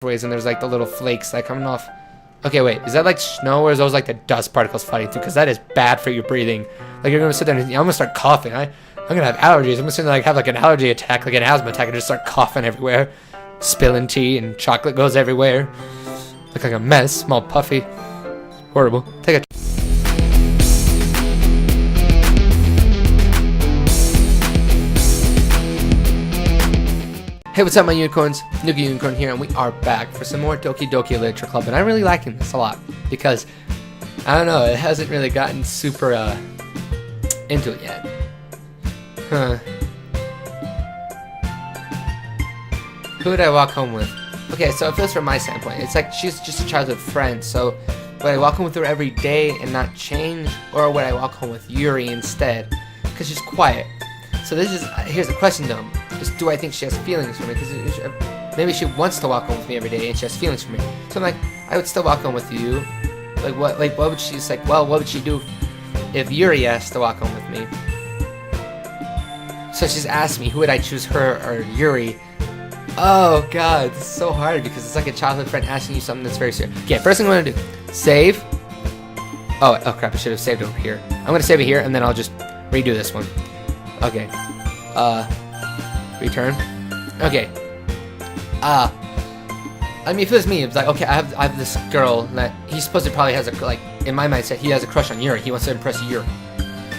ways, and there's like the little flakes like coming off. Okay, wait, is that like snow, or is those like the dust particles fighting through? Because that is bad for your breathing. Like, you're gonna sit there and I'm gonna start coughing. I'm gonna have allergies. I'm gonna like have like an allergy attack, like an asthma attack, and just start coughing everywhere, spilling tea, and chocolate goes everywhere. Look like a mess, small puffy, horrible. Take a. Hey, what's up, my unicorns? Nuki Unicorn here, and we are back for some more Doki Doki Literature Club, and I'm really liking this a lot, because, I don't know, it hasn't really gotten super, into it yet. Who would I walk home with? Okay, so it feels from my standpoint, it's like she's just a childhood friend, so would I walk home with her every day and not change, or would I walk home with Yuri instead? Because she's quiet. So here's the question though. Just, do I think she has feelings for me? Because maybe she wants to walk home with me every day and she has feelings for me. So I'm like, I would still walk home with you. What would she, it's like, well, what would she do if Yuri asked to walk home with me? So she's asked me, who would I choose, her or Yuri? Oh god, this is so hard because it's like a childhood friend asking you something that's very serious. Okay, first thing I'm gonna do, save. Oh crap, I should have saved it over here. I'm gonna save it here and then I'll just redo this one. Okay. Return. Okay. I mean, if it was me, it's like, okay, I have this girl that he's supposed to probably has a, like, in my mindset, he has a crush on Yuri. He wants to impress Yuri.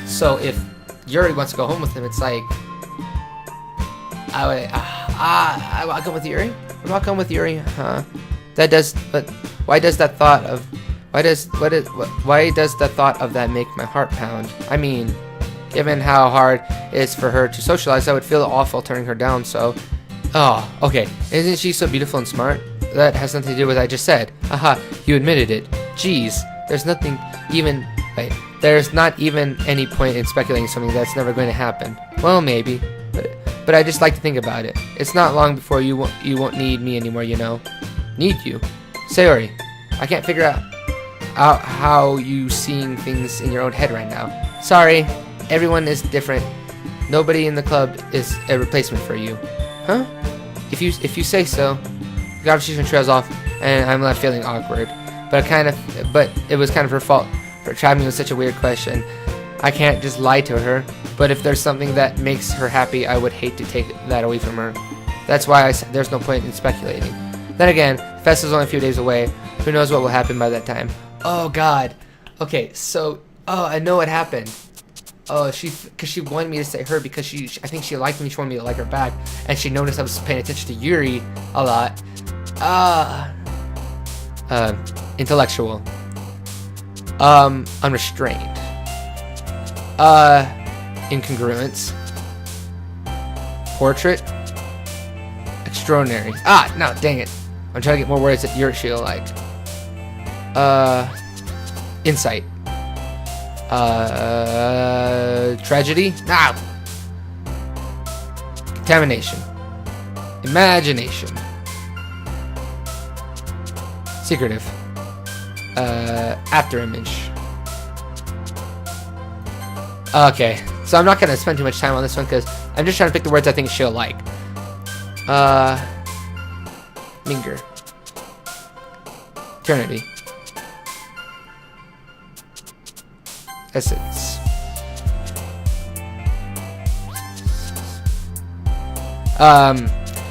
So if Yuri wants to go home with him, it's like, I walk home with Yuri? I walk home with Yuri? Huh? That does, but why does that thought of, why does the thought of that make my heart pound? I mean, given how hard it is for her to socialize, I would feel awful turning her down, so... Oh, okay. Isn't she so beautiful and smart? That has nothing to do with what I just said. Haha, you admitted it. Jeez, there's not even any point in speculating something that's never going to happen. Well, maybe. But I just like to think about it. It's not long before you won't need me anymore, you know. Need you? Sayori, I can't figure out how you seeing things in your own head right now. Sorry. Everyone is different. Nobody in the club is a replacement for you. Huh? If you say so. The conversation trails off, and I'm left feeling awkward. But it was kind of her fault for trapping me with such a weird question. I can't just lie to her. But if there's something that makes her happy, I would hate to take that away from her. That's why I said there's no point in speculating. Then again, the fest is only a few days away. Who knows what will happen by that time? Oh God. Okay, so I know what happened. Oh, because she wanted me to say her because I think she liked me. She wanted me to like her back, and she noticed I was paying attention to Yuri a lot. Intellectual. Unrestrained. Incongruence. Portrait. Extraordinary. No, dang it. I'm trying to get more words that Yuri she'll like. Insight. Tragedy? No! Contamination. Imagination. Secretive. Afterimage. Okay, so I'm not gonna spend too much time on this one because I'm just trying to pick the words I think she'll like. Linger. Eternity. Essence.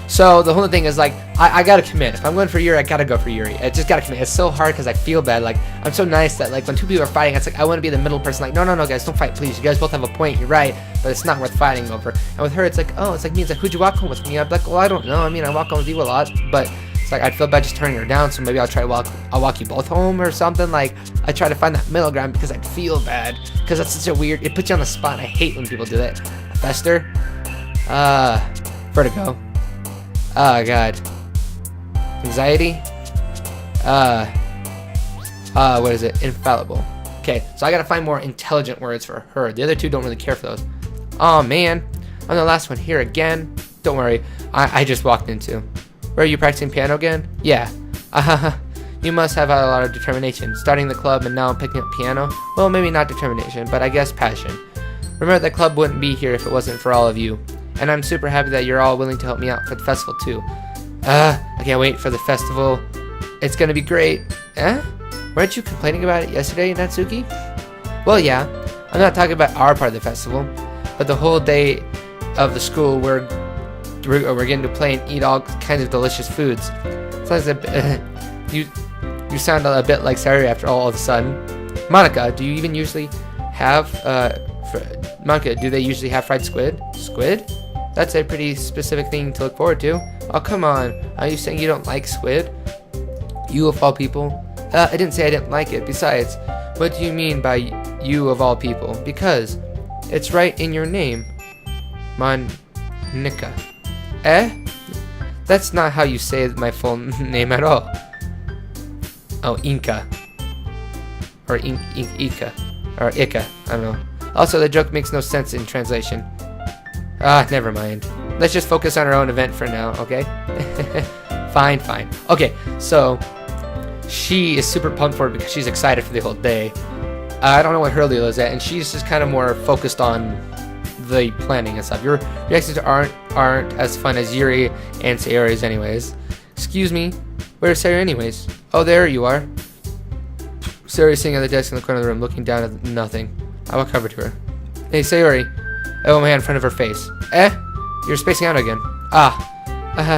So the whole thing is like, I gotta commit. If I'm going for Yuri, I gotta go for Yuri. I just gotta commit. It's so hard because I feel bad. Like, I'm so nice that like when two people are fighting, it's like I want to be the middle person. Like, no, guys, don't fight, please. You guys both have a point. You're right, but it's not worth fighting over. And with her, it's like, oh, it's like me. It's like, who'd you walk home with me? I'd be like, well, I don't know. I mean, I walk home with you a lot, but it's like I'd feel bad just turning her down. So maybe I'll walk you both home or something. Like, I try to find that middle ground because I'd feel bad because that's such a weird. It puts you on the spot. And I hate when people do that. Fester. Vertigo. Oh God. Anxiety. What is it? Infallible. Okay, so I gotta find more intelligent words for her. The other two don't really care for those. Oh man, I'm the last one here again. Don't worry, I just walked into. Where are you practicing piano again? Yeah. You must have had a lot of determination. Starting the club and now picking up piano. Well, maybe not determination, but I guess passion. Remember, the club wouldn't be here if it wasn't for all of you. And I'm super happy that you're all willing to help me out for the festival too. I can't wait for the festival. It's gonna be great. Eh? Weren't you complaining about it yesterday, Natsuki? Well, yeah. I'm not talking about our part of the festival, but the whole day of the school we're getting to play and eat all kinds of delicious foods. Sounds you sound a bit like Sayori after all of a sudden. Monica, do you even usually have Monica, do they usually have fried squid? Squid? That's a pretty specific thing to look forward to. Oh, come on. Are you saying you don't like squid? You of all people? I didn't say I didn't like it. Besides, what do you mean by you of all people? Because it's right in your name. Monica. Eh? That's not how you say my full name at all. Oh, Inka. Or Ika. Or Ika. I don't know. Also, the joke makes no sense in translation. Ah, never mind. Let's just focus on our own event for now, okay? Fine. Okay, so she is super pumped for it because she's excited for the whole day. I don't know what her deal is at, and she's just kind of more focused on the planning and stuff. Your reactions aren't as fun as Yuri and Sayori's anyways. Excuse me, where's Sayori anyways? Oh, there you are. Sayori's sitting at the desk in the corner of the room, looking down at nothing. I walk over to her. Hey, Sayori. I hold my hand in front of her face. Eh? You're spacing out again.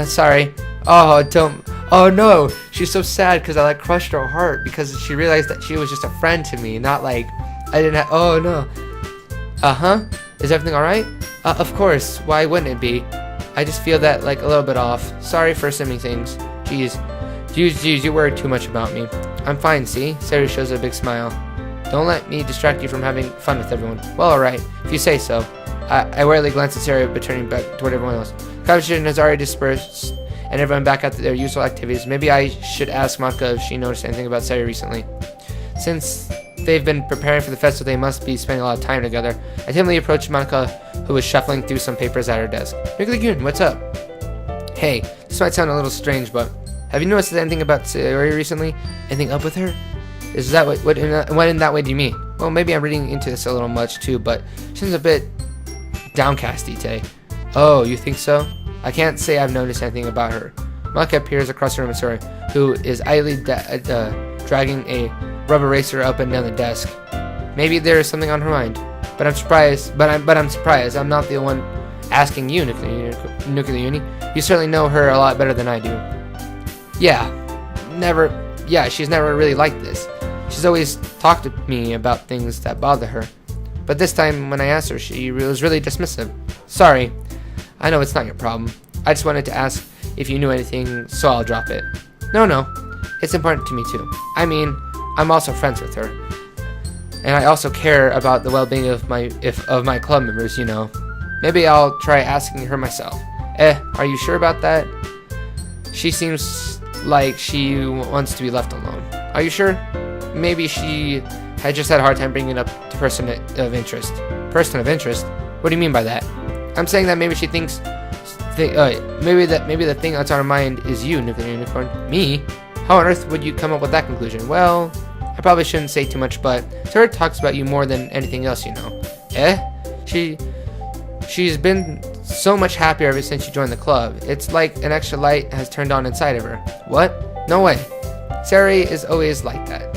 Sorry. Oh no, she's so sad because I like crushed her heart because she realized that she was just a friend to me, not like I didn't have. Oh no. Is everything all right? Of course. Why wouldn't it be? I just feel that like a little bit off. Sorry for assuming things. Jeez, you worry too much about me. I'm fine. See, Sayori shows a big smile. Don't let me distract you from having fun with everyone. Well, all right, if you say so. I warily glance at Sayori, but turning back toward everyone else. Conversation has already dispersed, and everyone back at their usual activities. Maybe I should ask Monica if she noticed anything about Sayori recently. Since they've been preparing for the festival, they must be spending a lot of time together. I timidly approached Monica, who was shuffling through some papers at her desk. Yuri, what's up? Hey, this might sound a little strange, but have you noticed anything about Sayori recently? Anything up with her? Is that what in that way do you mean? Well, maybe I'm reading into this a little much too, but she seems a bit downcast today. Oh, you think so? I can't say I've noticed anything about her. Monica appears across the room with Sayori, who is idly dragging a rubber eraser up and down the desk. Maybe there is something on her mind, but I'm surprised. I'm surprised. I'm not the one asking you, Nuclear Uni. You certainly know her a lot better than I do. Yeah, she's never really liked this. She's always talked to me about things that bother her. But this time, when I asked her, she was really dismissive. Sorry. I know it's not your problem. I just wanted to ask if you knew anything, so I'll drop it. No. It's important to me, too. I mean, I'm also friends with her. And I also care about the well-being of my club members, you know. Maybe I'll try asking her myself. Are you sure about that? She seems like she wants to be left alone. Are you sure? Maybe she had just had a hard time bringing it up to person of interest. Person of interest? What do you mean by that? I'm saying that maybe she thinks, maybe the thing that's on her mind is you, Nuclear Unicorn. Me? How on earth would you come up with that conclusion? Well, I probably shouldn't say too much, but Sarah talks about you more than anything else, you know. She's been so much happier ever since she joined the club. It's like an extra light has turned on inside of her. What? No way. Sarah is always like that.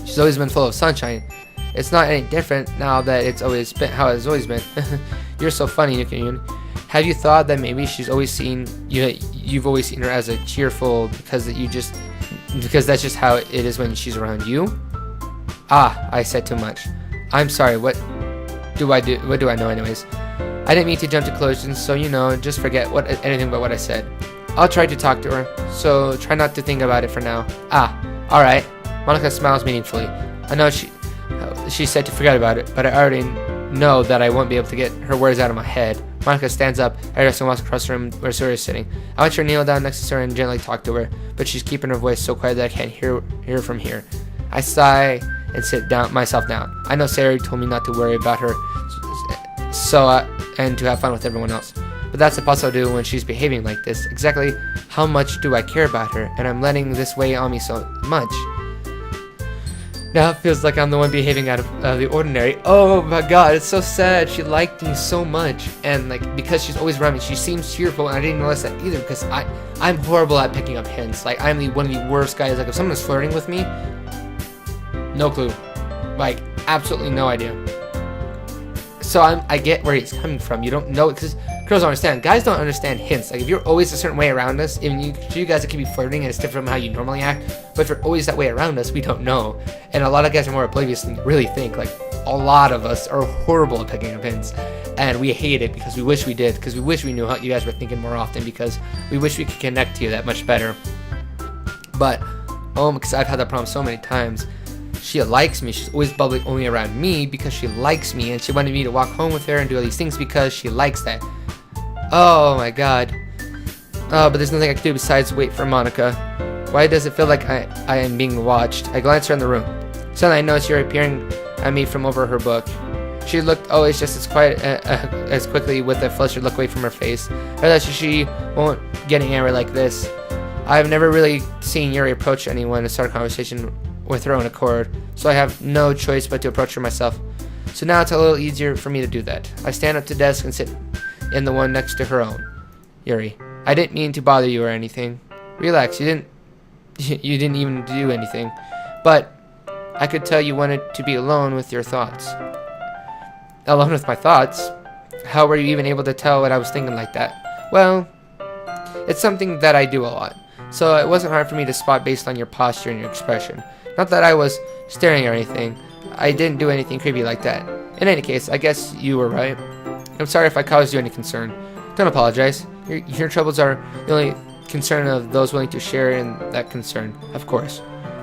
She's always been full of sunshine. It's not any different now that it's always been how it's always been. You're so funny, Nikki. Have you thought that maybe she's always seen you? You've always seen her as a cheerful because that's just how it is when she's around you. I said too much. I'm sorry. What do I do? What do I know, anyways? I didn't mean to jump to conclusions, so just forget anything about what I said. I'll try to talk to her, so try not to think about it for now. All right. Monica smiles meaningfully. I know she said to forget about it, but I already know that I won't be able to get her words out of my head. Monica stands up, and walks across the room where Suri is sitting. I want her to kneel down next to her and gently talk to her, but she's keeping her voice so quiet that I can't hear her from here. I sigh and sit myself down. I know Sayori told me not to worry about her, and to have fun with everyone else. But that's impossible to do when she's behaving like this. Exactly how much do I care about her, and I'm letting this weigh on me so much? Now it feels like I'm the one behaving out of the ordinary. Oh my god, it's so sad. She liked me so much, and like because she's always around me, she seems cheerful, and I didn't notice that either because I'm horrible at picking up hints. Like I'm one of the worst guys. Like if someone's flirting with me, no clue, like absolutely no idea. So I get where he's coming from. You don't know it because girls don't understand. Guys don't understand hints. Like if you're always a certain way around us, even you guys that can be flirting and it's different from how you normally act. But if you're always that way around us, we don't know. And a lot of guys are more oblivious than you really think. Like a lot of us are horrible at picking up hints, and we hate it because we wish we did. Because we wish we knew how you guys were thinking more often. Because we wish we could connect to you that much better. But because I've had that problem so many times. She likes me. She's always bubbly only around me because she likes me, and she wanted me to walk home with her and do all these things because she likes that. Oh my god. Oh, but there's nothing I can do besides wait for Monica. Why does it feel like I am being watched? I glance around the room. Suddenly I notice you're appearing at me from over her book. She looked always just as quiet as quickly with a flustered look away from her face. I thought she won't get angry like this. I've never really seen Yuri approach anyone and start a conversation with her own accord, so I have no choice but to approach her myself. So now it's a little easier for me to do that. I stand up to the desk and sit in the one next to her own. Yuri, I didn't mean to bother you or anything. Relax, you didn't even do anything. But I could tell you wanted to be alone with your thoughts. Alone with my thoughts? How were you even able to tell what I was thinking like that? Well, it's something that I do a lot, so it wasn't hard for me to spot based on your posture and your expression. Not that I was staring or anything. I didn't do anything creepy like that. In any case, I guess you were right. I'm sorry if I caused you any concern. Don't apologize. Your troubles are the only concern of those willing to share in that concern, of course.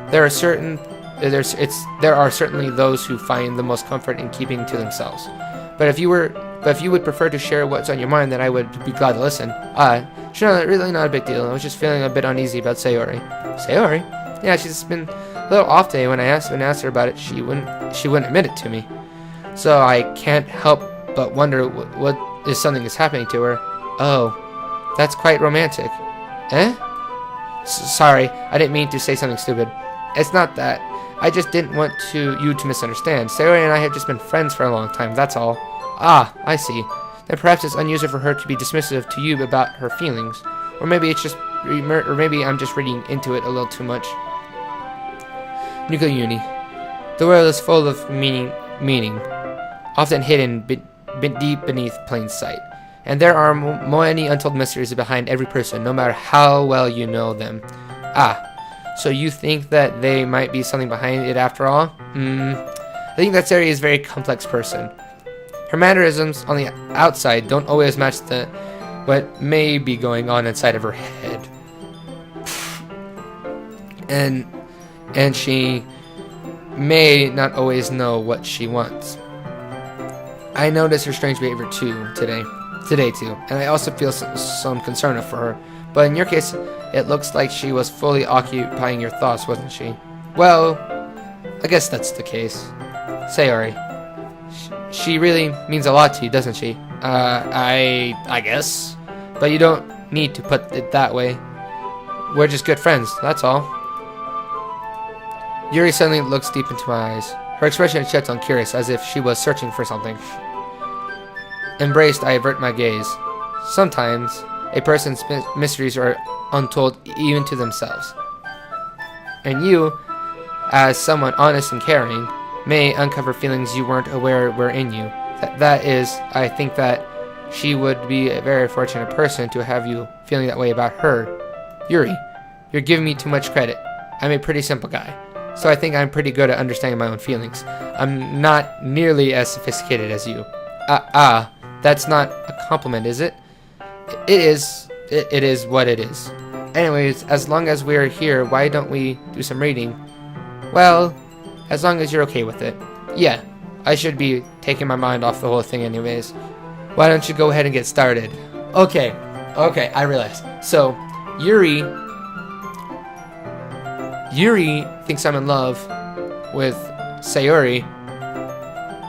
There are certainly those who find the most comfort in keeping to themselves. But if you would prefer to share what's on your mind, then I would be glad to listen. Sure, really not a big deal. I was just feeling a bit uneasy about Sayori. Sayori? Yeah, she's been a little off today. When I asked her about it, she wouldn't admit it to me. So I can't help but wonder what if something is happening to her. Oh, that's quite romantic. Eh? Sorry, I didn't mean to say something stupid. It's not that. I just didn't want you to misunderstand. Sayori and I have just been friends for a long time, that's all. Ah, I see. Then perhaps it's unusual for her to be dismissive to you about her feelings. Or maybe maybe I'm just reading into it a little too much. Nuclear Uni. The world is full of meaning, often hidden deep beneath plain sight. And there are many untold mysteries behind every person, no matter how well you know them. So you think that they might be something behind it after all? I think that Sayori is a very complex person. Her mannerisms on the outside don't always match what may be going on inside of her head. And she may not always know what she wants. I notice her strange behavior today too, and I also feel some concern for her. But in your case, it looks like she was fully occupying your thoughts, wasn't she? Well, I guess that's the case. Sayori. She really means a lot to you, doesn't she? I guess. But you don't need to put it that way. We're just good friends, that's all. Yuri suddenly looks deep into my eyes. Her expression sheds on curious, as if she was searching for something. Embraced, I avert my gaze. Sometimes, a person's mysteries are untold even to themselves. And you, as someone honest and caring, may uncover feelings you weren't aware were in you. That is, I think that she would be a very fortunate person to have you feeling that way about her. Yuri, you're giving me too much credit. I'm a pretty simple guy, so I think I'm pretty good at understanding my own feelings. I'm not nearly as sophisticated as you. That's not a compliment, is it? It is. It is what it is. Anyways, as long as we're here, why don't we do some reading? Well, as long as you're okay with it. Yeah, I should be taking my mind off the whole thing anyways. Why don't you go ahead and get started? Okay, I realized. So, Yuri thinks I'm in love with Sayori,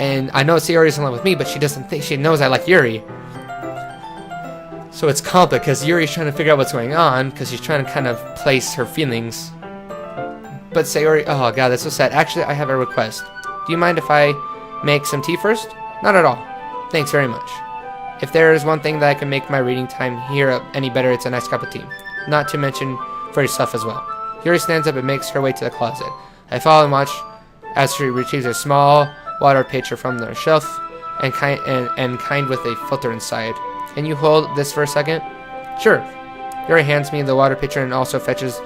and I know Sayori's in love with me, but she doesn't think, she knows I like Yuri. So it's complicated, because Yuri's trying to figure out what's going on, because she's trying to kind of place her feelings. but Sayori... Oh, God, that's so sad. Actually, I have a request. Do you mind if I make some tea first? Not at all. Thanks very much. If there is one thing that I can make my reading time here any better, it's a nice cup of tea. Not to mention for yourself as well. Yuri stands up and makes her way to the closet. I follow and watch as she retrieves a small water pitcher from the shelf and kind with a filter inside. Can you hold this for a second? Sure. Yuri hands me the water pitcher and also fetches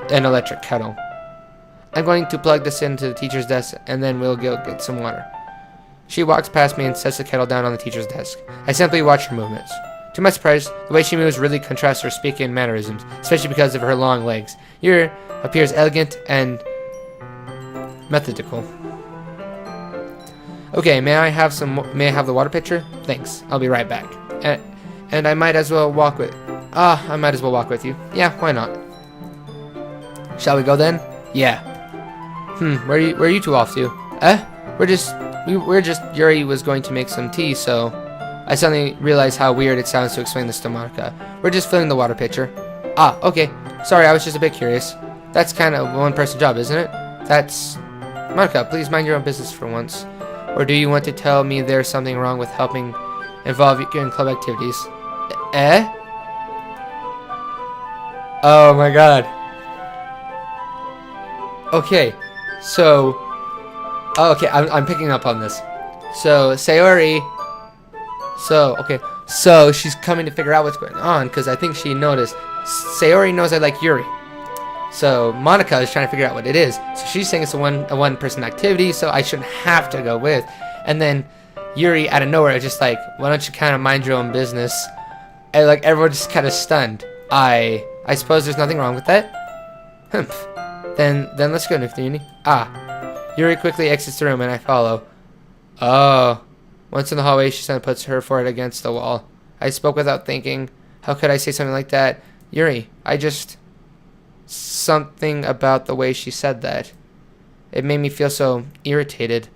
an electric kettle. I'm going to plug this into the teacher's desk and then we'll go get some water. She walks past me and sets the kettle down on the teacher's desk. I simply watch her movements. To my surprise, the way she moves really contrasts her speaking and mannerisms, especially because of her long legs. Yuri appears elegant and methodical. Okay, may I have the water pitcher? Thanks. I'll be right back. And I might as well walk with you. Yeah, why not? Shall we go then? Yeah. Where are you two off to? Yuri was going to make some tea, so I suddenly realized how weird it sounds to explain this to Monica. We're just filling the water pitcher. Ah, okay. Sorry, I was just a bit curious. That's kind of a one-person job, isn't it? Monica, please mind your own business for once. Or do you want to tell me there's something wrong with helping involve you in club activities? Oh my god. Okay, so... Oh, okay, I'm picking up on this. So, Sayori... So she's coming to figure out what's going on, because I think she noticed. Sayori knows I like Yuri. So, Monica is trying to figure out what it is. So she's saying it's a one-person activity, so I shouldn't have to go with. And then Yuri, out of nowhere, is just like, why don't you kind of mind your own business? And, like, everyone's just kind of stunned. I suppose there's nothing wrong with that? Humph. Then let's go, Yuri. Yuri quickly exits the room and I follow. Oh. Once in the hallway, she suddenly puts her forehead against the wall. I spoke without thinking. How could I say something like that? Yuri, something about the way she said that. It made me feel so irritated.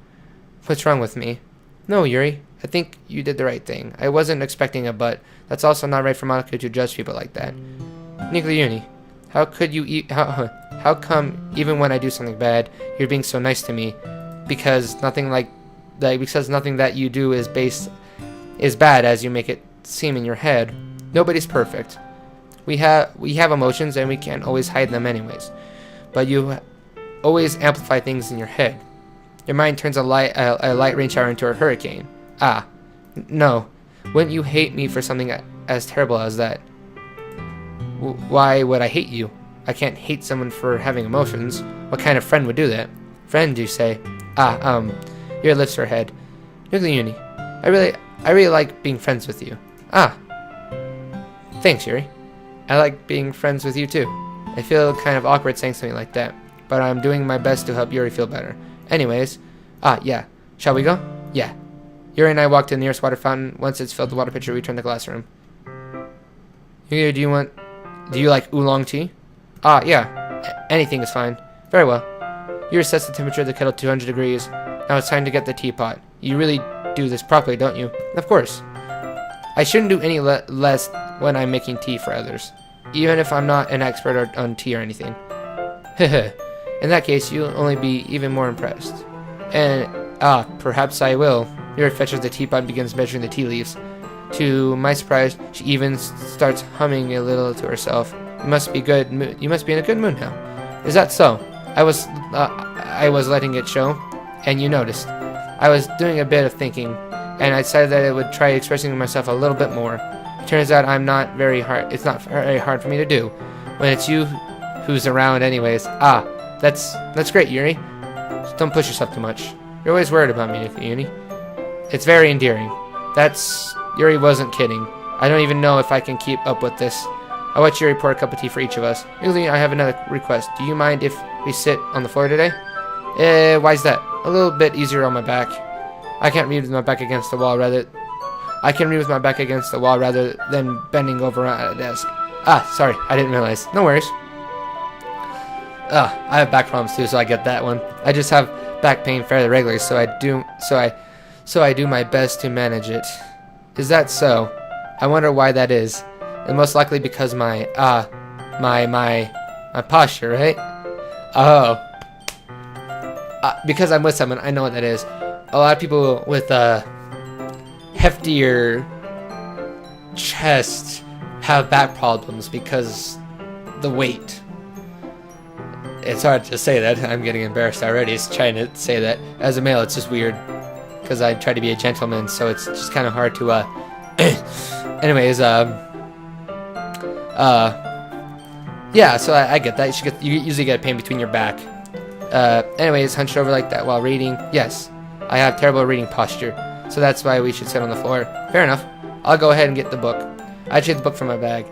What's wrong with me? No, Yuri. I think you did the right thing. I wasn't expecting it, but that's also not right for Monica to judge people like that. Yuri, how could you how come even when I do something bad, you're being so nice to me? Because nothing that you do is bad as you make it seem in your head. Nobody's perfect. We have emotions and we can't always hide them anyways. But you always amplify things in your head. Your mind turns a light rain shower into a hurricane. No. Wouldn't you hate me for something as terrible as that? Why would I hate you? I can't hate someone for having emotions. What kind of friend would do that? Friend, you say? Yuri lifts her head. Yuri, I really like being friends with you. Thanks, Yuri. I like being friends with you too. I feel kind of awkward saying something like that, but I'm doing my best to help Yuri feel better. Anyways, yeah. Shall we go? Yeah. Yuri and I walk to the nearest water fountain. Once it's filled the water pitcher, we return to the classroom. Yuri, do you like oolong tea? Yeah. Anything is fine. Very well. Yuri sets the temperature of the kettle to 200 degrees. Now it's time to get the teapot. You really do this properly, don't you? Of course. I shouldn't do any less when I'm making tea for others, even if I'm not an expert on tea or anything. In that case, you'll only be even more impressed. And, perhaps I will. Yuri fetches the teapot and begins measuring the tea leaves. To my surprise, she even starts humming a little to herself. You must be in a good mood now. Is that so? I was letting it show, and you noticed. I was doing a bit of thinking, and I decided that I would try expressing myself a little bit more. It turns out it's not very hard for me to do when it's you who's around anyways. That's great, Yuri. Just don't push yourself too much. You're always worried about me, Yuri. It's very endearing. Yuri wasn't kidding. I don't even know if I can keep up with this. I watch Yuri pour a cup of tea for each of us. Usually I have another request. Do you mind if we sit on the floor today? Why's that? A little bit easier on my back. I can read with my back against the wall rather than bending over at a desk. Sorry, I didn't realize. No worries. I have back problems too, so I get that one. I just have back pain fairly regularly, so I do my best to manage it. Is that so? I wonder why that is. And most likely because my posture, right? Oh. Because I'm with someone, I know what that is. A lot of people with heftier chest have back problems because the weight. It's hard to say that. I'm getting embarrassed already. It's trying to say that. As a male, it's just weird because I try to be a gentleman, so it's just kind of hard to. Anyways, yeah. So I get that. You usually get a pain between your back. Anyways, hunched over like that while reading. Yes, I have terrible reading posture, so that's why we should sit on the floor. Fair enough. I'll go ahead and get the book. I take the book from my bag.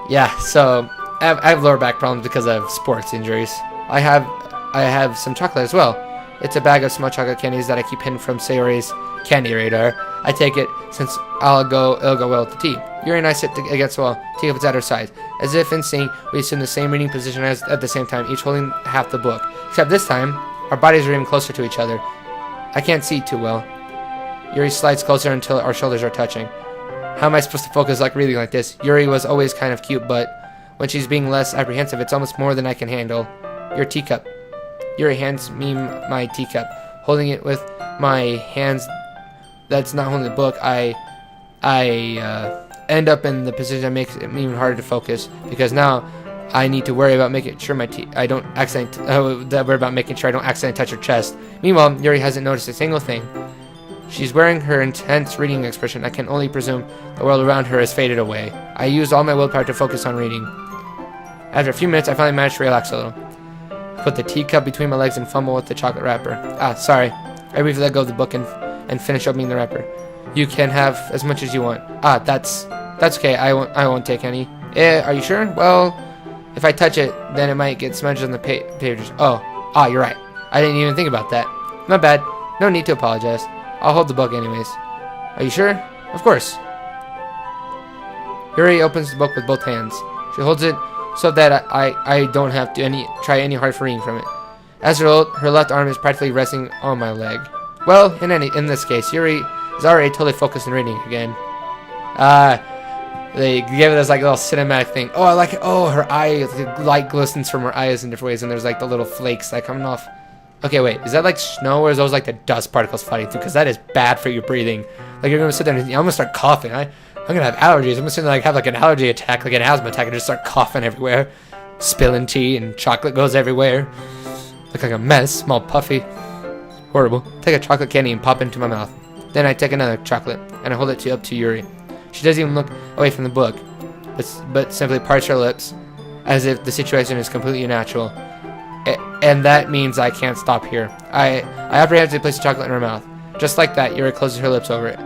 Yeah. So. I have lower back problems because of sports injuries. I have some chocolate as well. It's a bag of small chocolate candies that I keep hidden from Sayori's candy radar. I take it since it'll go well with the tea. Yuri and I sit against the wall, teacups at our sides. As if in sync, we sit in the same reading position at the same time, each holding half the book. Except this time, our bodies are even closer to each other. I can't see too well. Yuri slides closer until our shoulders are touching. How am I supposed to focus like reading like this? Yuri was always kind of cute, but when she's being less apprehensive, it's almost more than I can handle. Your teacup. Yuri hands me my teacup. Holding it with my hands that's not holding the book, I end up in the position that makes it even harder to focus, because now I need to worry about making sure I don't accidentally touch her chest. Meanwhile, Yuri hasn't noticed a single thing. She's wearing her intense reading expression. I can only presume the world around her has faded away. I used all my willpower to focus on reading. After a few minutes, I finally managed to relax a little. Put the teacup between my legs and fumble with the chocolate wrapper. Sorry. I briefly let go of the book and finish opening the wrapper. You can have as much as you want. That's okay. I won't take any. Are you sure? Well, if I touch it, then it might get smudged on the pages. You're right. I didn't even think about that. Not bad. No need to apologize. I'll hold the book anyways. Are you sure? Of course. Yuri opens the book with both hands. She holds it so that I don't have to try any hard reading from it. As a result, her left arm is practically resting on my leg. Well, in this case, Yuri is already totally focused on reading again. They give it this like little cinematic thing. Oh, I like it. Oh, her eye, the light glistens from her eyes in different ways, and there's like the little flakes like coming off. Okay, wait, is that like snow, or is those like the dust particles floating through? Because that is bad for your breathing. Like, you're gonna sit there and I'm gonna start coughing. I'm gonna have allergies. I'm gonna sit there like have like an allergy attack, like an asthma attack, and just start coughing everywhere, spilling tea, and chocolate goes everywhere. Look like a mess, small puffy, horrible. Take a chocolate candy and pop it into my mouth. Then I take another chocolate and I hold it up to Yuri. She doesn't even look away from the book, but simply parts her lips, as if the situation is completely natural. And that means I can't stop here. I apprehensively place the chocolate in her mouth. Just like that, Yuri closes her lips over it.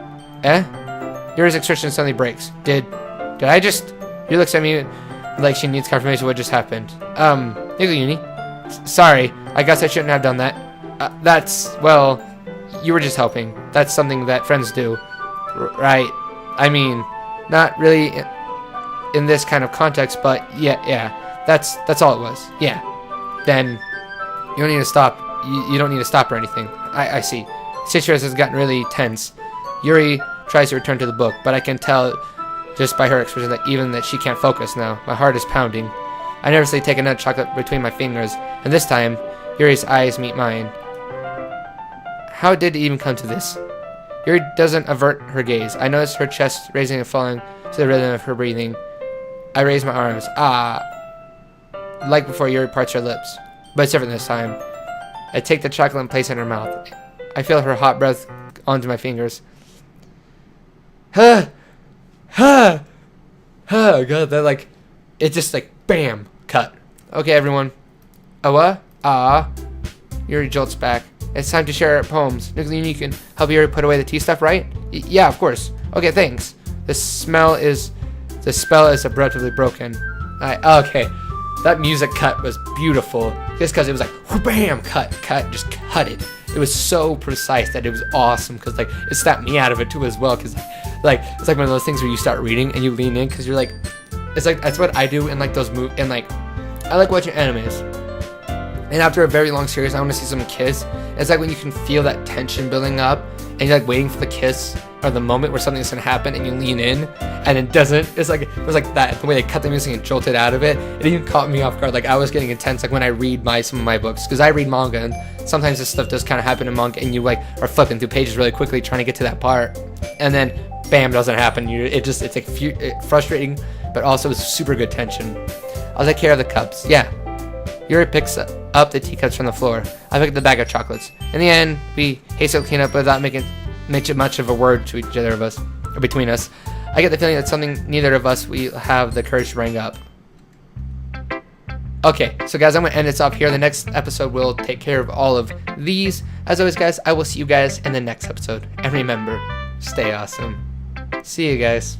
Yuri's expression suddenly breaks. Did I just... Yuri looks at me like she needs confirmation of what just happened. Yuri, sorry, I guess I shouldn't have done that. Well, you were just helping. That's something that friends do. Right. I mean, not really in this kind of context, but yeah. That's all it was. Yeah. Then you don't need to stop. You don't need to stop or anything. I see. The situation has gotten really tense. Yuri tries to return to the book, but I can tell just by her expression that she can't focus now. My heart is pounding. I nervously take another chocolate between my fingers, and this time, Yuri's eyes meet mine. How did it even come to this? Yuri doesn't avert her gaze. I notice her chest raising and falling to the rhythm of her breathing. I raise my arms. Like before, Yuri parts her lips, but it's different this time. I take the chocolate and place it in her mouth. I feel her hot breath onto my fingers. Oh god, that it just bam, cut. Okay, everyone. What? Yuri jolts back. It's time to share our poems. Nicolini, you can help Yuri put away the tea stuff, right? Yeah, of course. Okay, thanks. The spell is abruptly broken. Okay. That music cut was beautiful. Just because it was bam, cut, just cut it. It was so precise that it was awesome, because it snapped me out of it too as well, because it's like one of those things where you start reading and you lean in, because you're that's what I do in those movies, and I like watching animes. And after a very long series, I want to see some kiss. It's when you can feel that tension building up, and you're waiting for the kiss, or the moment where something's gonna happen and you lean in and it doesn't. It was like that. The way they cut the music and jolted out of it, it even caught me off guard. Like I was getting intense like when I read some of my books, because I read manga and sometimes this stuff does kind of happen in manga and you like are flipping through pages really quickly trying to get to that part, and then bam, doesn't happen. It's like frustrating, but also it's super good tension. I'll take care of the cups. Yeah. Yuri picks up the teacups from the floor. I pick up the bag of chocolates. In the end, we hastily clean up without making much of a word to each other of us, or between us. I get the feeling that something neither of us we have the courage to bring up. Okay, so guys, I'm going to end this off here. The next episode will take care of all of these. As always, guys, I will see you guys in the next episode. And remember, stay awesome. See you guys.